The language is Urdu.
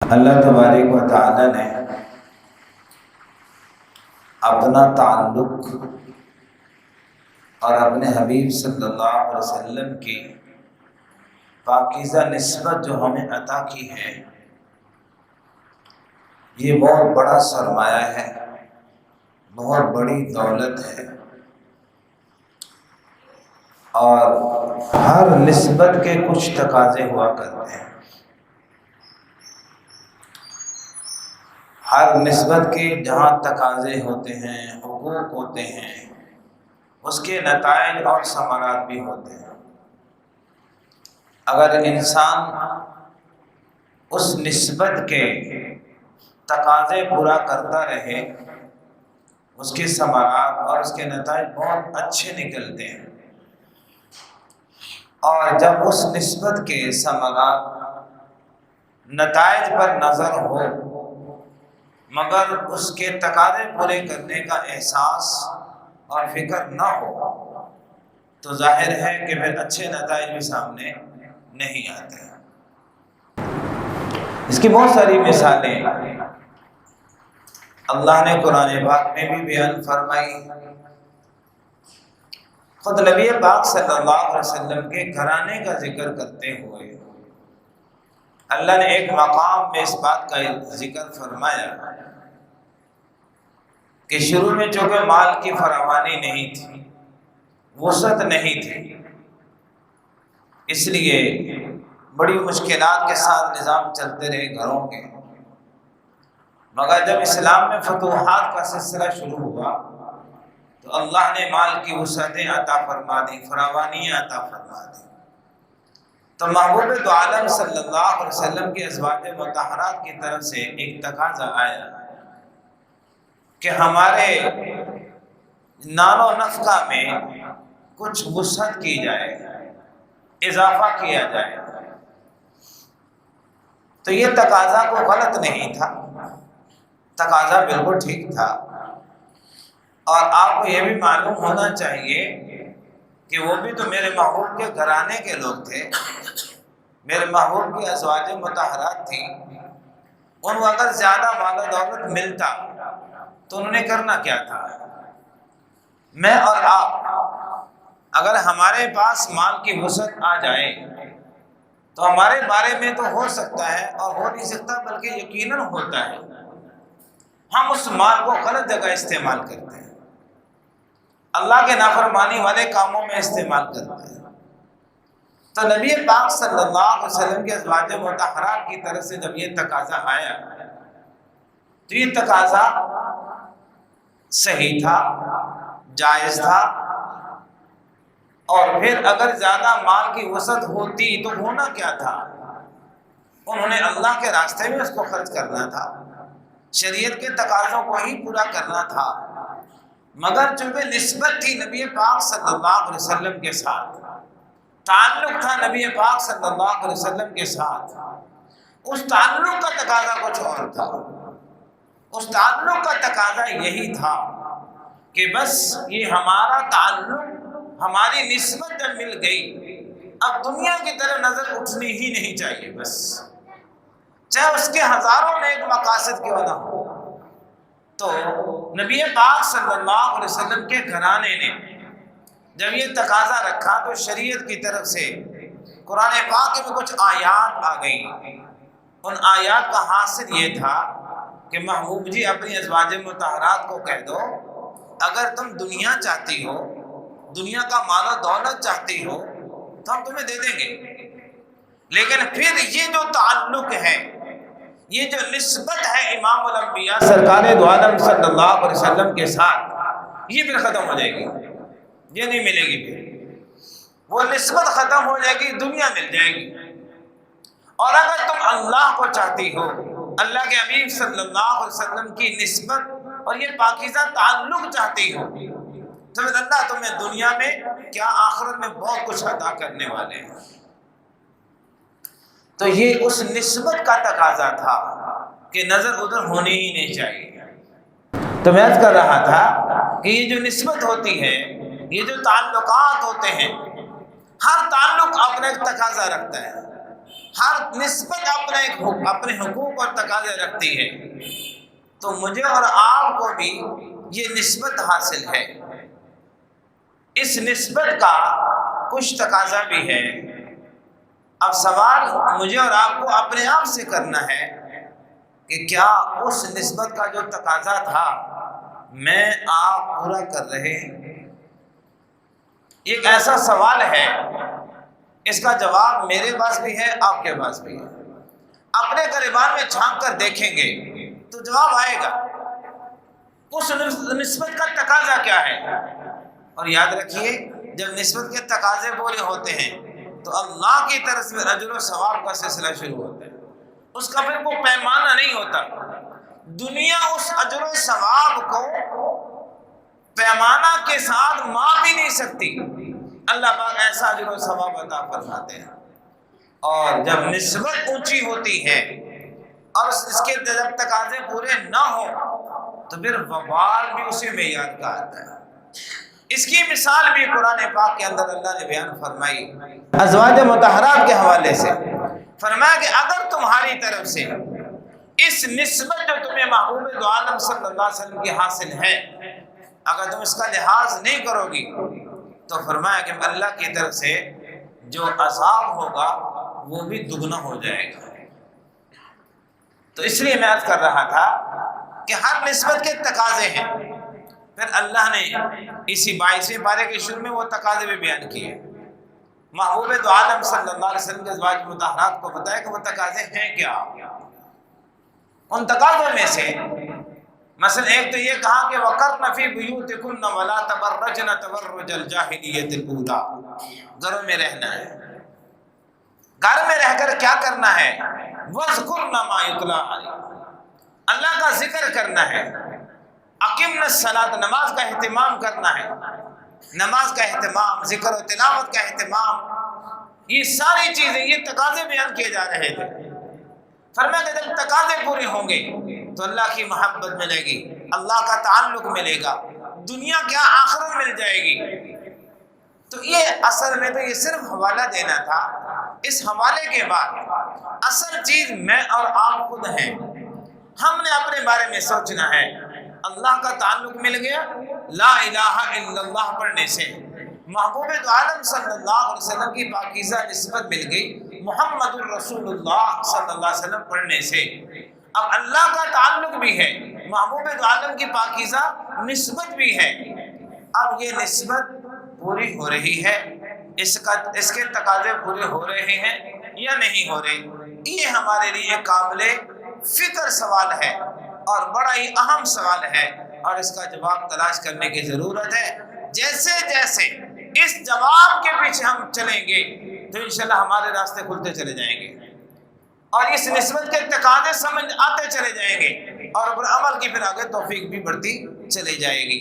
اللہ تبارک و تعالی نے اپنا تعلق اور اپنے حبیب صلی اللہ علیہ وسلم کی پاکیزہ نسبت جو ہمیں عطا کی ہے، یہ بہت بڑا سرمایہ ہے، بہت بڑی دولت ہے۔ اور ہر نسبت کے کچھ تقاضے ہوا کرتے ہیں، ہر نسبت کے جہاں تقاضے ہوتے ہیں، حقوق ہوتے ہیں، اس کے نتائج اور ثمرات بھی ہوتے ہیں۔ اگر انسان اس نسبت کے تقاضے پورا کرتا رہے، اس کے ثمرات اور اس کے نتائج بہت اچھے نکلتے ہیں۔ اور جب اس نسبت کے ثمرات نتائج پر نظر ہو مگر اس کے تقاضے پورے کرنے کا احساس اور فکر نہ ہو، تو ظاہر ہے کہ پھر اچھے نتائج بھی سامنے نہیں آتے۔ اس کی بہت ساری مثالیں اللہ نے قرآن پاک میں بھی بیان فرمائی۔ خود نبی پاک صلی اللہ علیہ وسلم کے گھرانے کا ذکر کرتے ہوئے اللہ نے ایک مقام میں اس بات کا ذکر فرمایا کہ شروع میں چونکہ مال کی فراوانی نہیں تھی، وسعت نہیں تھی، اس لیے بڑی مشکلات کے ساتھ نظام چلتے رہے گھروں کے، مگر جب اسلام میں فتوحات کا سلسلہ شروع ہوا تو اللہ نے مال کی وسعتیں عطا فرما دی، فراوانیاں عطا فرما دی۔ تو محبوب دو عالم صلی اللہ علیہ وسلم کے ازواج مطہرات کی طرف سے ایک تقاضا آیا کہ ہمارے نان و نفقہ میں کچھ وسعت کی جائے، اضافہ کیا جائے۔ تو یہ تقاضا کو غلط نہیں تھا، تقاضا بالکل ٹھیک تھا۔ اور آپ کو یہ بھی معلوم ہونا چاہیے کہ وہ بھی تو میرے محبوب کے گھرانے کے لوگ تھے، میرے محبوب کی ازواج مطہرات تھیں۔ ان کو اگر زیادہ مال و دولت ملتا تو انہوں نے کرنا کیا تھا؟ میں اور آپ اگر ہمارے پاس مال کی وسعت آ جائے تو ہمارے بارے میں تو ہو سکتا ہے اور ہو نہیں سکتا، بلکہ یقیناً ہوتا ہے، ہم اس مال کو غلط جگہ استعمال کرتے ہیں، اللہ کے نافرمانی والے کاموں میں استعمال کرتے ہیں۔ تو نبی پاک صلی اللہ علیہ وسلم کے ازواج مطہرات کی طرف سے جب یہ تقاضا آیا تو یہ تقاضا صحیح تھا، جائز تھا۔ اور پھر اگر زیادہ مال کی وسعت ہوتی تو ہونا کیا تھا؟ انہوں نے اللہ کے راستے میں اس کو خرچ کرنا تھا، شریعت کے تقاضوں کو ہی پورا کرنا تھا۔ مگر چونکہ نسبت تھی نبی پاک صلی اللہ علیہ وسلم کے ساتھ، تعلق تھا نبی پاک صلی اللہ علیہ وسلم کے ساتھ، اس تعلق کا تقاضا کچھ اور تھا۔ اس تعلق کا تقاضا یہی تھا کہ بس یہ ہمارا تعلق، ہماری نسبت جب مل گئی، اب دنیا کی طرف نظر اٹھنی ہی نہیں چاہیے، بس چاہے اس کے ہزاروں نیک مقاصد کیوں نہ ہو۔ تو نبی پاک صلی اللہ علیہ وسلم کے گھرانے نے جب یہ تقاضا رکھا تو شریعت کی طرف سے قرآن پاک میں کچھ آیات آ گئی۔ ان آیات کا حاصل یہ تھا کہ محبوب جی اپنی ازواج مطہرات کو کہہ دو، اگر تم دنیا چاہتی ہو، دنیا کا مال و دولت چاہتی ہو تو ہم تمہیں دے دیں گے، لیکن پھر یہ جو تعلق ہے، یہ جو نسبت ہے امام الانبیاء سرکار دو عالم صلی اللہ علیہ وسلم کے ساتھ، یہ پھر ختم ہو جائے گی، یہ نہیں ملے گی، پھر وہ نسبت ختم ہو جائے گی، دنیا مل جائے گی۔ اور اگر تم اللہ کو چاہتی ہو، اللہ کے حبیب صلی اللہ علیہ وسلم کی نسبت اور یہ پاکیزہ تعلق چاہتی ہو تو پھر اللہ تمہیں دنیا میں کیا آخرت میں بہت کچھ عطا کرنے والے ہیں۔ تو یہ اس نسبت کا تقاضا تھا کہ نظر ادھر ہونی ہی نہیں چاہیے۔ تو میں عرض کر رہا تھا کہ یہ جو نسبت ہوتی ہے، یہ جو تعلقات ہوتے ہیں، ہر تعلق اپنا ایک تقاضا رکھتا ہے۔ ہر نسبت اپنے حقوق اور تقاضے رکھتی ہے، تو مجھے اور آپ کو بھی یہ نسبت حاصل ہے۔ اس نسبت کا کچھ تقاضا بھی ہے۔ اب سوال مجھے اور آپ کو اپنے آپ سے کرنا ہے کہ کیا اس نسبت کا جو تقاضا تھا میں آپ پورا کر رہے ہیں؟ ایک ایسا سوال ہے، اس کا جواب میرے پاس بھی ہے، آپ کے پاس بھی ہے۔ اپنے گریبان میں جھانک کر دیکھیں گے تو جواب آئے گا۔ اس نسبت کا تقاضا کیا ہے؟ اور یاد رکھیے، جب نسبت کے تقاضے پورے ہوتے ہیں تو اللہ کی طرف سے اجر و ثواب کا سلسلہ شروع ہوتا ہے۔ اس کا پھر کوئی پیمانہ نہیں ہوتا۔ دنیا اس اجر و ثواب کو پیمانہ کے ساتھ ماپ بھی نہیں سکتی۔ اللہ پاک ایسا اجر و ثواب عطا فرماتے ہیں۔ اور جب نسبت اونچی ہوتی ہے اور اس کے جب تقاضے پورے نہ ہو تو پھر وبال بھی اسی معیار کا آتا ہے۔ اس کی مثال بھی قرآن پاک کے اندر اللہ نے بیان فرمائی ازواج مطہرات کے حوالے سے۔ فرمایا کہ اگر تمہاری طرف سے اس نسبت جو تمہیں محبوب دو عالم صلی اللہ علیہ وسلم کی حاصل ہے، اگر تم اس کا لحاظ نہیں کرو گی تو فرمایا کہ اللہ کی طرف سے جو عذاب ہوگا وہ بھی دگنا ہو جائے گا۔ تو اس لیے میں عرض کر رہا تھا کہ ہر نسبت کے تقاضے ہیں۔ پھر اللہ نے اسی 22ویں پارے کے شروع میں وہ تقاضے بھی بیان کیے۔ محبوب دو عالم صلی اللہ علیہ وسلم کے ازواج مطہرات کو بتایا کہ وہ تقاضے ہیں کیا۔ ان تقاضوں میں سے مثلا ایک تو یہ کہا کہ وَقَرْنَ فِي بُيُوتِكُنَّ وَلَا تَبَرَّجْنَ تَبَرُّجَ الْجَاهِلِيَّةِ الْأُولَىٰ، گھروں میں رہنا ہے۔ گھر میں رہ کر کیا کرنا ہے؟ وَاذْكُرْنَ مَا يُتْلَىٰ عَلَيْهِ، اللہ کا ذکر کرنا ہے۔ اقِمْنَ الصَّلَاةَ، نماز کا اہتمام کرنا ہے۔ نماز کا اہتمام، ذکر و تلاوت کا اہتمام، یہ ساری چیزیں، یہ تقاضے بیان کیے جا رہے تھے۔ فرمایا کہ جب تقاضے پورے ہوں گے تو اللہ کی محبت ملے گی، اللہ کا تعلق ملے گا، دنیا کیا آخرت مل جائے گی۔ تو یہ اصل میں تو یہ صرف حوالہ دینا تھا۔ اس حوالے کے بعد اصل چیز میں اور آپ خود ہیں۔ ہم نے اپنے بارے میں سوچنا ہے۔ اللہ کا تعلق مل گیا لا الہ الا اللہ پڑھنے سے، محبوب دو عالم صلی اللہ علیہ وسلم کی پاکیزہ نسبت مل گئی محمد الرسول اللہ صلی اللہ علیہ وسلم پڑھنے سے۔ اب اللہ کا تعلق بھی ہے، محبوب دو عالم کی پاکیزہ نسبت بھی ہے۔ اب یہ نسبت پوری ہو رہی ہے، اس کے تقاضے پورے ہو رہے ہیں یا نہیں ہو رہے، یہ ہمارے لیے قابل فکر سوال ہے اور بڑا ہی اہم سوال ہے، اور اس کا جواب تلاش کرنے کی ضرورت ہے۔ جیسے جیسے اس جواب کے پیچھے ہم چلیں گے تو انشاءاللہ ہمارے راستے کھلتے چلے جائیں گے اور اس نسبت کے تقاضے سمجھ آتے چلے جائیں گے، اور عمل کی پھر آگے توفیق بھی بڑھتی چلی جائے گی۔